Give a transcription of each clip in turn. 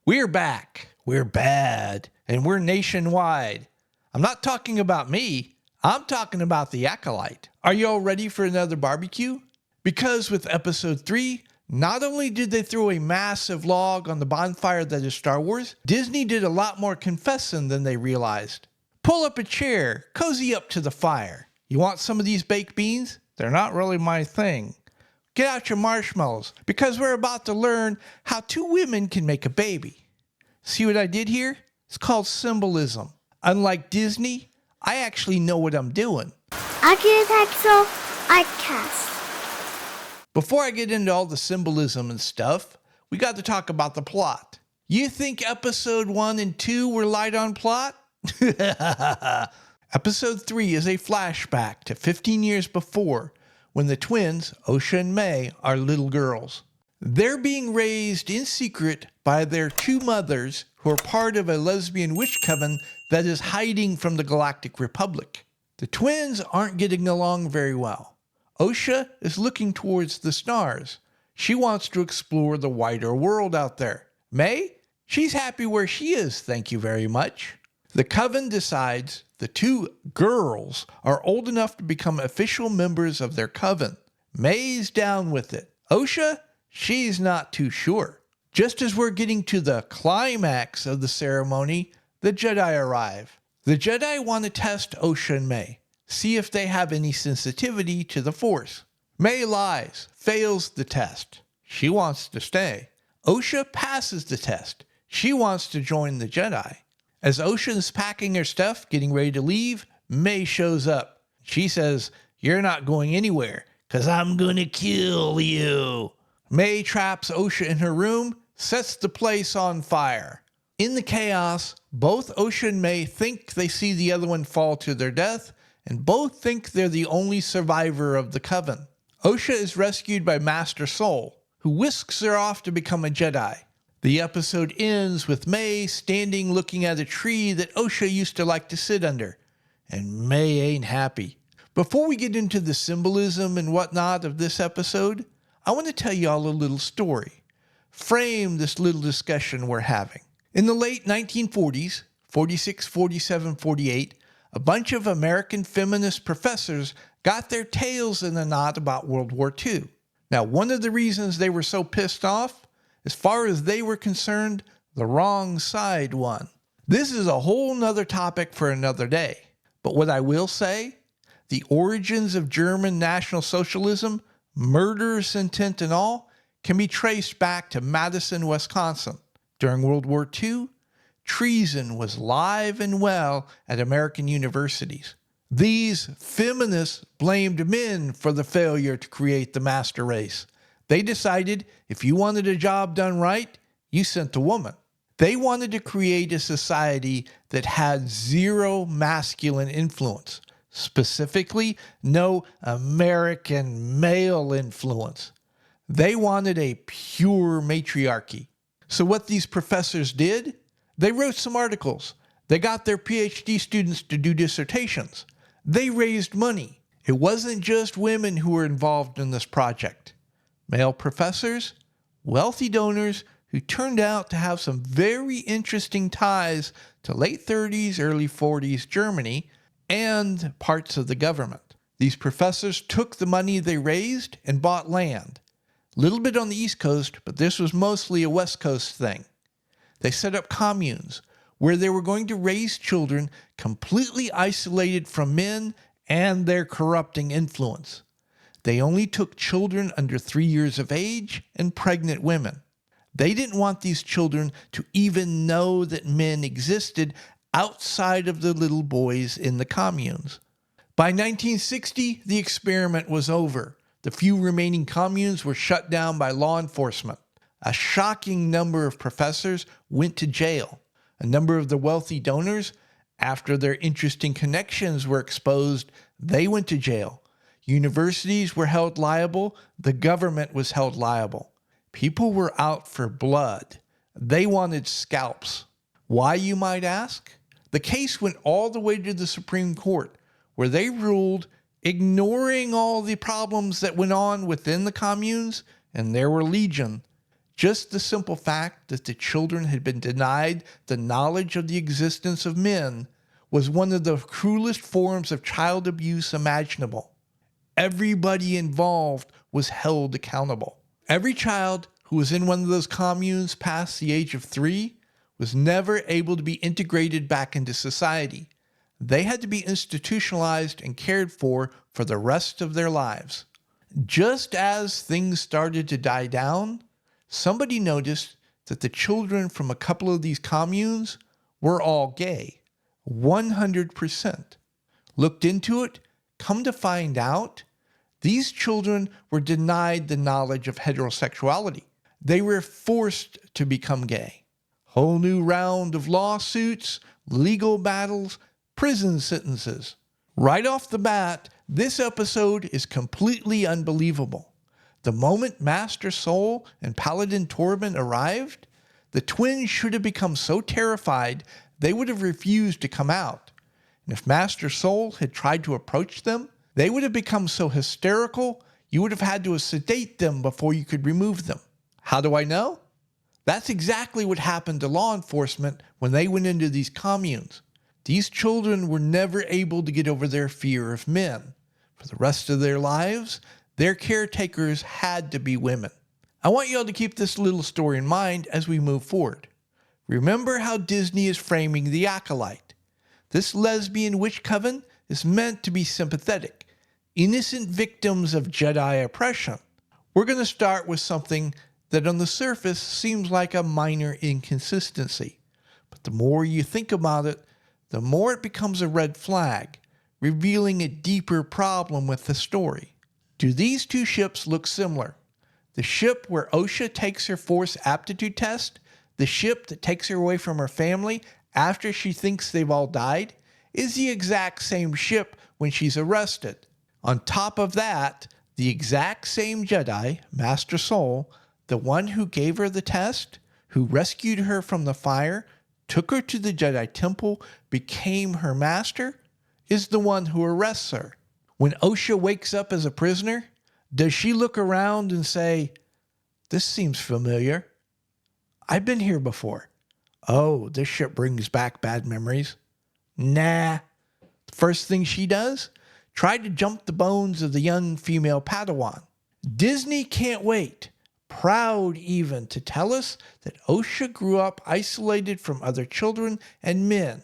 We're back. We're bad. And we're nationwide. I'm not talking about me. I'm talking about the Acolyte. Are you all ready for another barbecue? Because with episode 3, not only did they throw a massive log on the bonfire that is Star Wars, Disney did a lot more confessing than they realized. Pull up a chair, cozy up to the fire. You want some of these baked beans? They're not really my thing. Get out your marshmallows, because we're about to learn how 2 women can make a baby. See what I did here? It's called symbolism. Unlike Disney, I actually know what I'm doing. Outcast. Before I get into all the symbolism and stuff, we got to talk about the plot. You think episode 1 and 2 were light on plot? Episode 3 is a flashback to 15 years before, when the twins, Osha and May, are little girls. They're being raised in secret by their 2 mothers who are part of a lesbian witch coven that is hiding from the Galactic Republic. The twins aren't getting along very well. Osha is looking towards the stars. She wants to explore the wider world out there. May? She's happy where she is, thank you very much. The coven decides the 2 girls are old enough to become official members of their coven. May's down with it. Osha? She's not too sure. Just as we're getting to the climax of the ceremony, the Jedi arrive. The Jedi want to test Osha and May, see if they have any sensitivity to the Force. May lies, fails the test. She wants to stay. Osha passes the test. She wants to join the Jedi. As Osha's packing her stuff, getting ready to leave, May shows up. She says, "You're not going anywhere, 'cause I'm gonna kill you." May traps Osha in her room, sets the place on fire. In the chaos, both Osha and May think they see the other one fall to their death, and both think they're the only survivor of the coven. Osha is rescued by Master Soul, who whisks her off to become a Jedi. The episode ends with May standing looking at a tree that Osha used to like to sit under, and May ain't happy. Before we get into the symbolism and whatnot of this episode, I want to tell y'all a little story. Frame this little discussion we're having. In the late 1940s, 46, 47, 48, a bunch of American feminist professors got their tails in a knot about World War II. Now, one of the reasons they were so pissed off, as far as they were concerned, the wrong side won. This is a whole nother topic for another day. But what I will say, the origins of German National Socialism, murderous intent and all, can be traced back to Madison, Wisconsin. During World War II, treason was live and well at American universities. These feminists blamed men for the failure to create the master race. They decided if you wanted a job done right, you sent a woman. They wanted to create a society that had 0 masculine influence. Specifically, no American male influence. They wanted a pure matriarchy. So what these professors did, they wrote some articles. They got their PhD students to do dissertations. They raised money. It wasn't just women who were involved in this project. Male professors, wealthy donors who turned out to have some very interesting ties to late 30s, early 40s Germany and parts of the government. These professors took the money they raised and bought land. A little bit on the East Coast, but this was mostly a West Coast thing. They set up communes where they were going to raise children completely isolated from men and their corrupting influence. They only took children under 3 years of age and pregnant women. They didn't want these children to even know that men existed outside of the little boys in the communes. By 1960, the experiment was over. The few remaining communes were shut down by law enforcement. A shocking number of professors went to jail. A number of the wealthy donors, after their interesting connections were exposed, they went to jail. Universities were held liable. The government was held liable. People were out for blood. They wanted scalps. Why, you might ask? The case went all the way to the Supreme Court, where they ruled, ignoring all the problems that went on within the communes, and there were legion, Just the simple fact that the children had been denied the knowledge of the existence of men was one of the cruelest forms of child abuse imaginable. Everybody involved was held accountable. Every child who was in one of those communes past the age of 3 was never able to be integrated back into society. They had to be institutionalized and cared for the rest of their lives. Just as things started to die down, somebody noticed that the children from a couple of these communes were all gay. 100%. Looked into it, come to find out, these children were denied the knowledge of heterosexuality. They were forced to become gay. Whole new round of lawsuits, legal battles, prison sentences. Right off the bat, this episode is completely unbelievable. The moment Master Soul and Paladin Torben arrived, the twins should have become so terrified they would have refused to come out. And if Master Soul had tried to approach them, they would have become so hysterical you would have had to sedate them before you could remove them. How do I know? That's exactly what happened to law enforcement when they went into these communes. These children were never able to get over their fear of men. For the rest of their lives, their caretakers had to be women. I want you all to keep this little story in mind as we move forward. Remember how Disney is framing the Acolyte. This lesbian witch coven is meant to be sympathetic, innocent victims of Jedi oppression. We're going to start with something that on the surface seems like a minor inconsistency. But the more you think about it, the more it becomes a red flag, revealing a deeper problem with the story. Do these two ships look similar? The ship where Osha takes her force aptitude test, the ship that takes her away from her family after she thinks they've all died, is the exact same ship when she's arrested. On top of that, the exact same Jedi, Master Soul, the one who gave her the test, who rescued her from the fire, took her to the Jedi Temple, became her master, is the one who arrests her. When Osha wakes up as a prisoner, does she look around and say, "This seems familiar. I've been here before. Oh, this ship brings back bad memories"? Nah. The first thing she does? Try to jump the bones of the young female Padawan. Disney can't wait, proud even, to tell us that Osha grew up isolated from other children and men.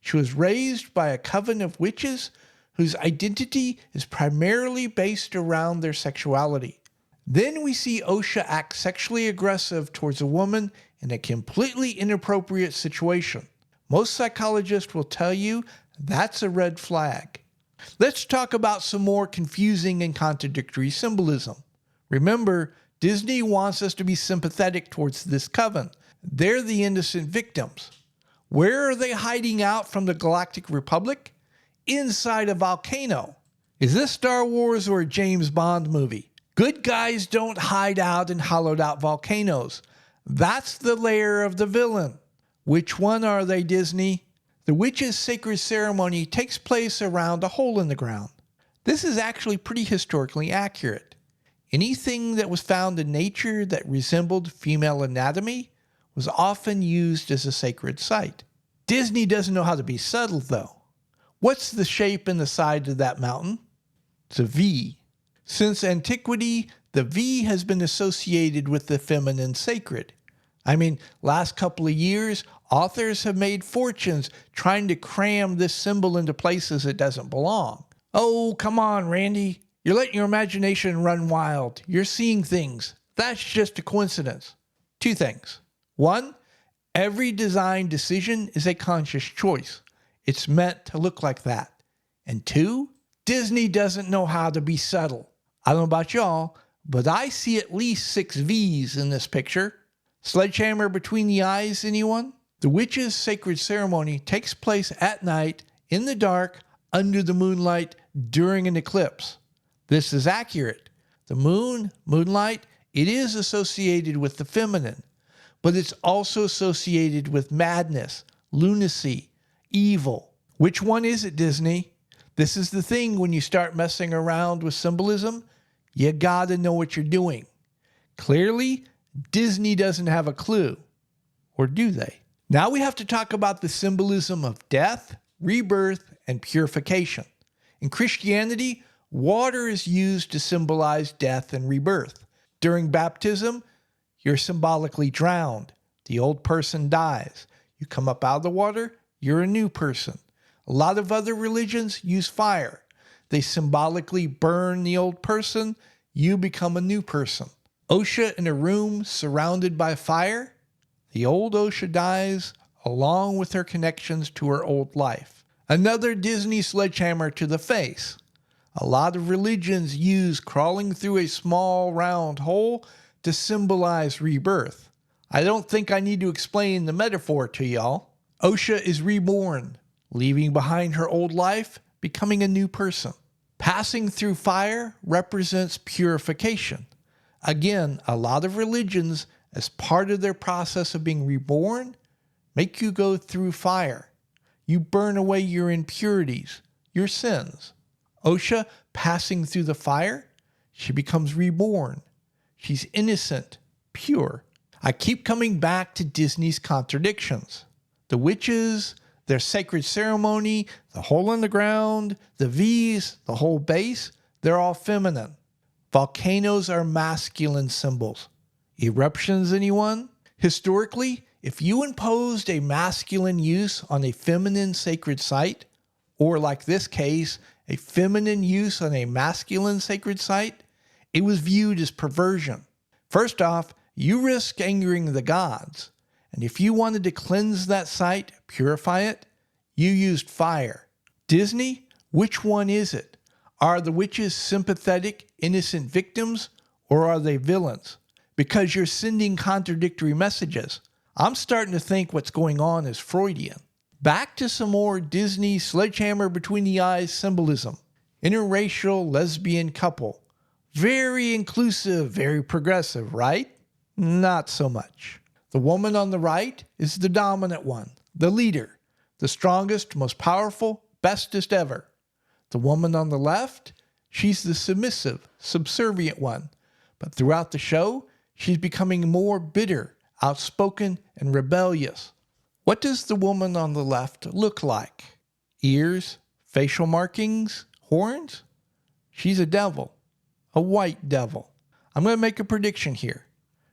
She was raised by a coven of witches whose identity is primarily based around their sexuality. Then we see Osha act sexually aggressive towards a woman in a completely inappropriate situation. Most psychologists will tell you that's a red flag. Let's talk about some more confusing and contradictory symbolism. Remember, Disney wants us to be sympathetic towards this coven. They're the innocent victims. Where are they hiding out from the Galactic Republic? Inside a volcano. Is this Star Wars or a James Bond movie? Good guys don't hide out in hollowed out volcanoes. That's the lair of the villain. Which one are they, Disney? The witch's sacred ceremony takes place around a hole in the ground. This is actually pretty historically accurate. Anything that was found in nature that resembled female anatomy was often used as a sacred site. Disney doesn't know how to be subtle, though. What's the shape and the side of that mountain? It's a V. Since antiquity, the V has been associated with the feminine sacred. Last couple of years, authors have made fortunes trying to cram this symbol into places it doesn't belong. Oh, come on, Randy. You're letting your imagination run wild. You're seeing things. That's just a coincidence. 2 things. 1, every design decision is a conscious choice. It's meant to look like that. And 2, Disney doesn't know how to be subtle. I don't know about y'all, but I see at least 6 V's in this picture. Sledgehammer between the eyes, anyone? The witch's sacred ceremony takes place at night, in the dark, under the moonlight, during an eclipse. This is accurate. The moonlight, it is associated with the feminine, but it's also associated with madness, lunacy, evil. Which one is it, Disney? This is the thing when you start messing around with symbolism. You gotta know what you're doing. Clearly, Disney doesn't have a clue. Or do they? Now we have to talk about the symbolism of death, rebirth, and purification. In Christianity, water is used to symbolize death and rebirth. During baptism, you're symbolically drowned. The old person dies. You come up out of the water, you're a new person. A lot of other religions use fire. They symbolically burn the old person, you become a new person. Osha in a room surrounded by fire, the old Osha dies along with her connections to her old life. Another Disney sledgehammer to the face. A lot of religions use crawling through a small round hole to symbolize rebirth. I don't think I need to explain the metaphor to y'all. Osha is reborn, leaving behind her old life, becoming a new person. Passing through fire represents purification. Again, a lot of religions, as part of their process of being reborn, make you go through fire. You burn away your impurities, your sins. Osha, passing through the fire, she becomes reborn. She's innocent, pure. I keep coming back to Disney's contradictions. The witches, their sacred ceremony, the hole in the ground, the V's, the whole base, they're all feminine. Volcanoes are masculine symbols. Eruptions, anyone? Historically, if you imposed a masculine use on a feminine sacred site, or like this case, a feminine use on a masculine sacred site, it was viewed as perversion. First off, you risk angering the gods, and if you wanted to cleanse that site, purify it, you used fire. Disney, which one is it? Are the witches sympathetic, innocent victims, or are they villains? Because you're sending contradictory messages. I'm starting to think what's going on is Freudian. Back to some more Disney sledgehammer between the eyes symbolism. Interracial lesbian couple. Very inclusive, very progressive, right? Not so much. The woman on the right is the dominant one, the leader, the strongest, most powerful, bestest ever. The woman on the left, she's the submissive, subservient one. But throughout the show, she's becoming more bitter, outspoken, and rebellious. What does the woman on the left look like? Ears, facial markings, horns? She's a devil, a white devil. I'm going to make a prediction here.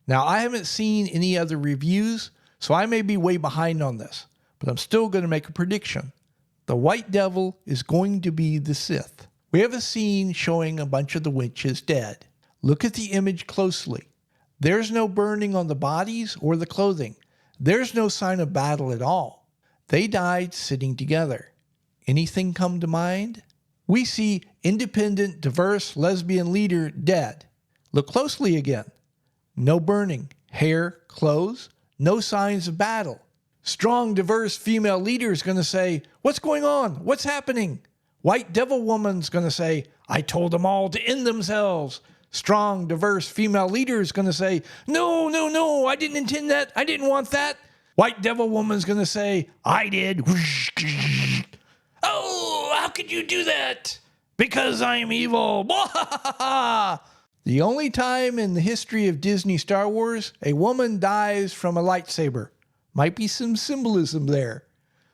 Now, I haven't seen any other reviews, so I may be way behind on this, but I'm still going to make a prediction. The white devil is going to be the Sith. We have a scene showing a bunch of the witches dead. Look at the image closely. There's no burning on the bodies or the clothing. There's no sign of battle at all. They died sitting together. Anything come to mind? We see independent, diverse lesbian leader dead. Look closely again. No burning, hair, clothes, no signs of battle. Strong, diverse female leader is going to say, "What's going on? What's happening?" White devil woman's going to say, "I told them all to end themselves." Strong, diverse female leader is going to say, "No, no, no, I didn't intend that. I didn't want that." White devil woman's going to say, "I did." "Oh, how could you do that?" "Because I am evil." The only time in the history of Disney Star Wars a woman dies from a lightsaber. Might be some symbolism there.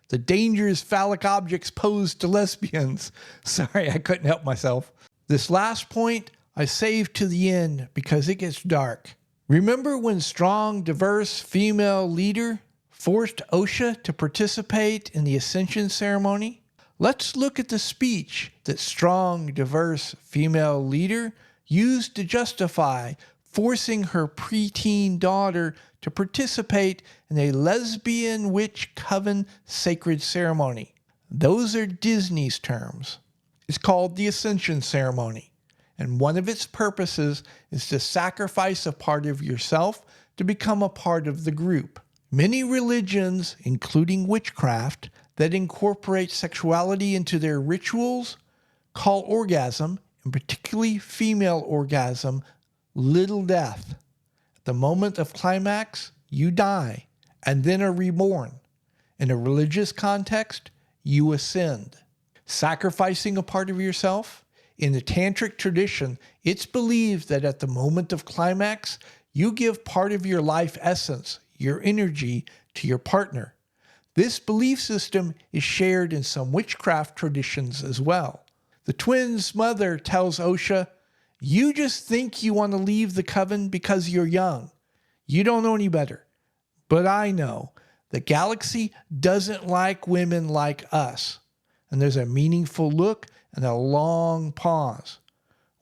The dangerous phallic objects posed to lesbians. Sorry, I couldn't help myself. This last point I saved to the end because it gets dark. Remember when strong, diverse female leader forced Osha to participate in the Ascension ceremony? Let's look at the speech that strong, diverse female leader used to justify forcing her preteen daughter to participate in a lesbian witch coven sacred ceremony. Those are Disney's terms. It's called the Ascension ceremony, and one of its purposes is to sacrifice a part of yourself to become a part of the group. Many religions, including witchcraft, that incorporate sexuality into their rituals call orgasm, and particularly female orgasm, little death. At the moment of climax, you die and then are reborn. In a religious context, you ascend. Sacrificing a part of yourself? In the tantric tradition, it's believed that at the moment of climax, you give part of your life essence, your energy, to your partner. This belief system is shared in some witchcraft traditions as well. The twins' mother tells Osha, "You just think you want to leave the coven because you're young. You don't know any better. But I know. The galaxy doesn't like women like us." And there's a meaningful look and a long pause.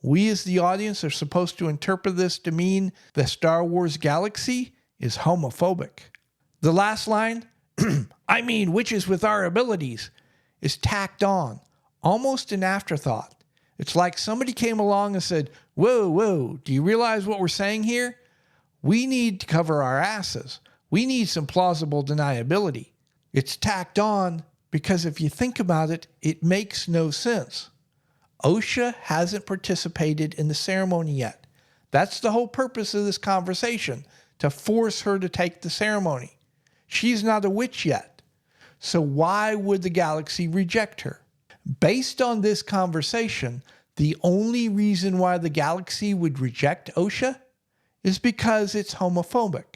We as the audience are supposed to interpret this to mean the Star Wars galaxy is homophobic. The last line, "I mean witches with our abilities," is tacked on, almost an afterthought. It's like somebody came along and said, whoa, do you realize what we're saying here? We need to cover our asses. We need some plausible deniability. It's tacked on because if you think about it, it makes no sense. Osha hasn't participated in the ceremony yet. That's the whole purpose of this conversation, to force her to take the ceremony. She's not a witch yet. So why would the galaxy reject her? Based on this conversation, the only reason why the galaxy would reject Osha is because it's homophobic.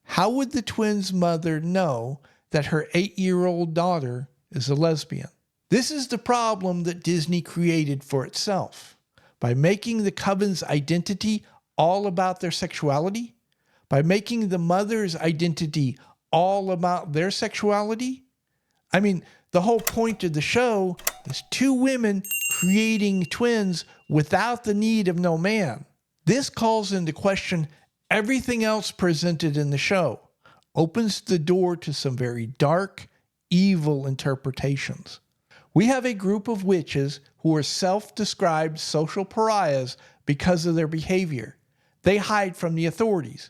How would the twins' mother know that her 8-year-old daughter is a lesbian? This is the problem that Disney created for itself. By making the coven's identity all about their sexuality, by making the mother's identity all about their sexuality. I mean, the whole point of the show is two women creating twins without the need of no man. This calls into question everything else presented in the show, opens the door to some very dark, evil interpretations. We have a group of witches who are self-described social pariahs because of their behavior. They hide from the authorities.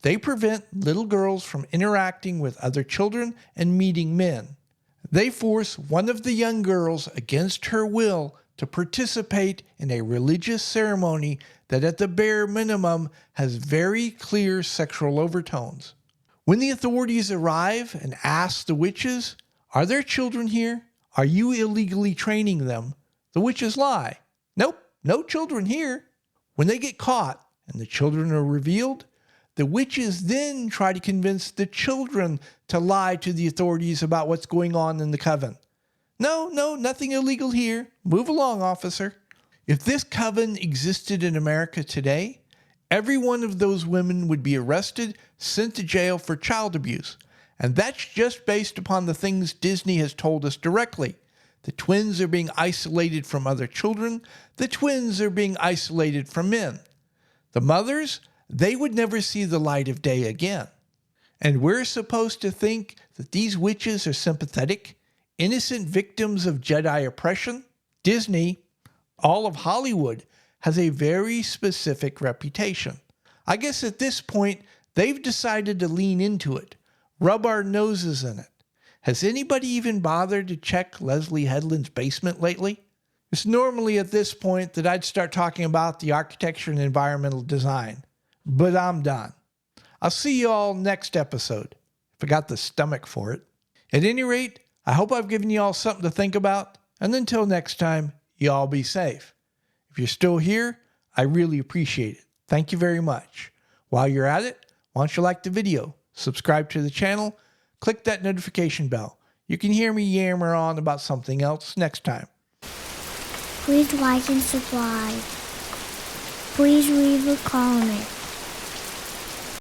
They prevent little girls from interacting with other children and meeting men. They force one of the young girls against her will to participate in a religious ceremony that at the bare minimum has very clear sexual overtones. When the authorities arrive and ask the witches, "Are there children here? Are you illegally training them?" the witches lie. "Nope, no children here." When they get caught and the children are revealed, the witches then try to convince the children to lie to the authorities about what's going on in the coven. No, nothing illegal here. Move along, officer." If this coven existed in America today, every one of those women would be arrested, sent to jail for child abuse. And that's just based upon the things Disney has told us directly. The twins are being isolated from other children. The twins are being isolated from men. The mothers, they would never see the light of day again. And we're supposed to think that these witches are sympathetic, innocent victims of Jedi oppression? Disney, all of Hollywood, has a very specific reputation. I guess at this point, they've decided to lean into it, rub our noses in it. Has anybody even bothered to check Leslie Headland's basement lately? It's normally at this point that I'd start talking about the architecture and environmental design. But I'm done. I'll see you all next episode, if I got the stomach for it. At any rate, I hope I've given you all something to think about, and until next time, you all be safe. If you're still here, I really appreciate it. Thank you very much. While you're at it, why don't you like the video, subscribe to the channel, click that notification bell. You can hear me yammer on about something else next time. Please like and subscribe. Please leave a comment.